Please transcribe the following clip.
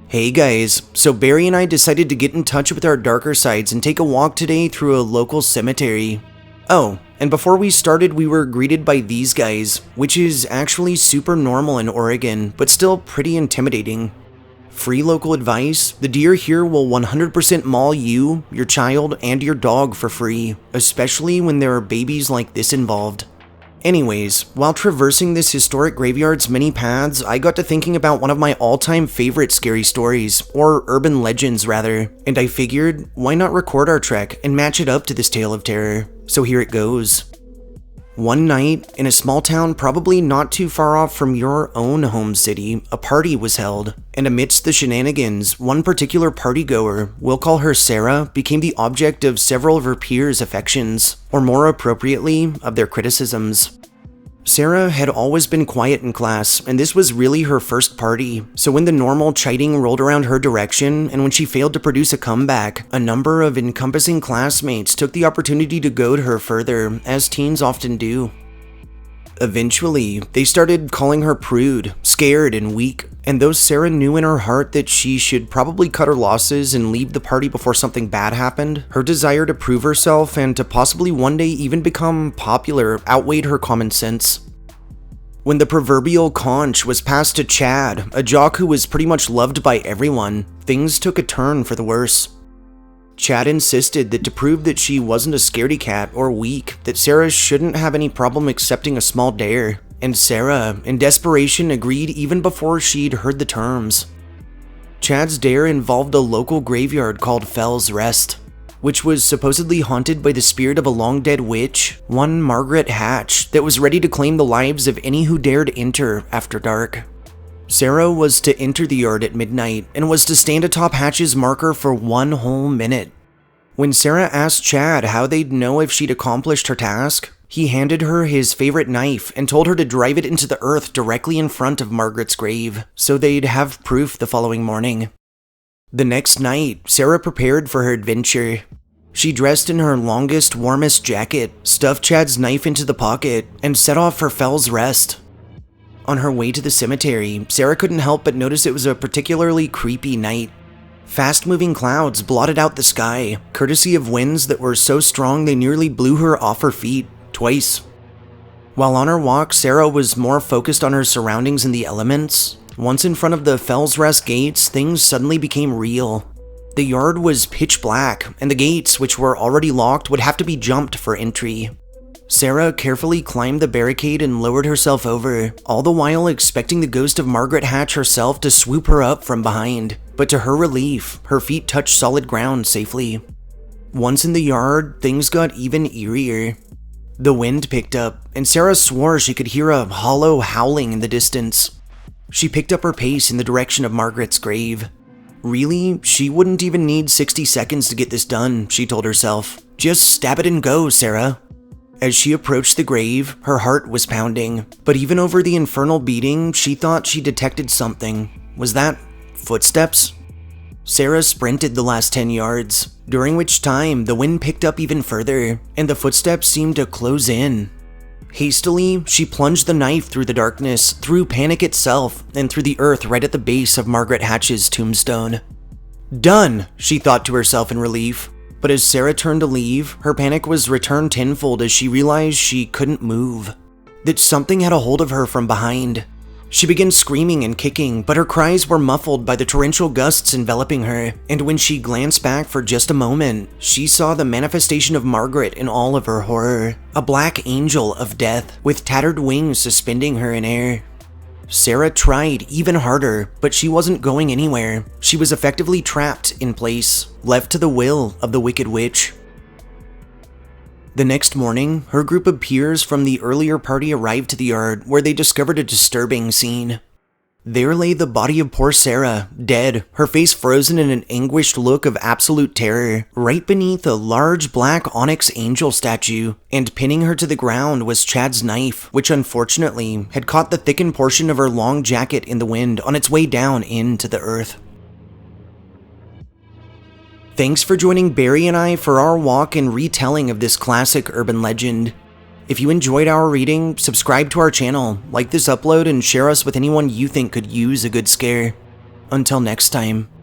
Hey guys, so Barry and I decided to get in touch with our darker sides and take a walk today through a local cemetery. Oh, and before we started we were greeted by these guys, which is actually super normal in Oregon, but still pretty intimidating. Free local advice: the deer here will 100% maul you, your child, and your dog for free, especially when there are babies like this involved. Anyways, while traversing this historic graveyard's many paths, I got to thinking about one of my all-time favorite scary stories, or urban legends rather, and I figured, why not record our trek and match it up to this tale of terror? So here it goes. One night, in a small town probably not too far off from your own home city, a party was held, and amidst the shenanigans, one particular partygoer, we'll call her Sarah, became the object of several of her peers' affections, or more appropriately, of their criticisms. Sarah had always been quiet in class, and this was really her first party, so when the normal chiding rolled around her direction, and when she failed to produce a comeback, a number of encompassing classmates took the opportunity to goad her further, as teens often do. Eventually, they started calling her prude, scared, and weak, and though Sarah knew in her heart that she should probably cut her losses and leave the party before something bad happened, her desire to prove herself and to possibly one day even become popular outweighed her common sense. When the proverbial conch was passed to Chad, a jock who was pretty much loved by everyone, things took a turn for the worse. Chad insisted that to prove that she wasn't a scaredy cat or weak, that Sarah shouldn't have any problem accepting a small dare, and Sarah, in desperation, agreed even before she'd heard the terms. Chad's dare involved a local graveyard called Fell's Rest, which was supposedly haunted by the spirit of a long-dead witch, one Margaret Hatch, that was ready to claim the lives of any who dared enter after dark. Sarah was to enter the yard at midnight and was to stand atop Hatch's marker for 1 whole minute. When Sarah asked Chad how they'd know if she'd accomplished her task, he handed her his favorite knife and told her to drive it into the earth directly in front of Margaret's grave, so they'd have proof the following morning. The next night, Sarah prepared for her adventure. She dressed in her longest, warmest jacket, stuffed Chad's knife into the pocket, and set off for Fell's Rest. On her way to the cemetery, Sarah couldn't help but notice it was a particularly creepy night. Fast-moving clouds blotted out the sky, courtesy of winds that were so strong they nearly blew her off her feet, twice. While on her walk, Sarah was more focused on her surroundings and the elements. Once in front of the Fell's Rest gates, things suddenly became real. The yard was pitch black, and the gates, which were already locked, would have to be jumped for entry. Sarah carefully climbed the barricade and lowered herself over, all the while expecting the ghost of Margaret Hatch herself to swoop her up from behind. But to her relief, her feet touched solid ground safely. Once in the yard, things got even eerier. The wind picked up, and Sarah swore she could hear a hollow howling in the distance. She picked up her pace in the direction of Margaret's grave. Really, she wouldn't even need 60 seconds to get this done, she told herself. Just stab it and go, Sarah. As she approached the grave, her heart was pounding, but even over the infernal beating, she thought she detected something. Was that footsteps? Sarah sprinted the last 10 yards, during which time the wind picked up even further, and the footsteps seemed to close in. Hastily, she plunged the knife through the darkness, through panic itself, and through the earth right at the base of Margaret Hatch's tombstone. Done, she thought to herself in relief. But as Sarah turned to leave, her panic was returned tenfold as she realized she couldn't move. That something had a hold of her from behind. She began screaming and kicking, but her cries were muffled by the torrential gusts enveloping her, and when she glanced back for just a moment, she saw the manifestation of Margaret in all of her horror. A black angel of death, with tattered wings suspending her in air. Sarah tried even harder, but she wasn't going anywhere. She was effectively trapped in place, left to the will of the wicked witch. The next morning, her group of peers from the earlier party arrived to the yard, where they discovered a disturbing scene. There lay the body of poor Sarah, dead, her face frozen in an anguished look of absolute terror, right beneath a large black onyx angel statue, and pinning her to the ground was Chad's knife, which unfortunately had caught the thickened portion of her long jacket in the wind on its way down into the earth. Thanks for joining Barry and I for our walk and retelling of this classic urban legend. If you enjoyed our reading, subscribe to our channel, like this upload, and share us with anyone you think could use a good scare. Until next time.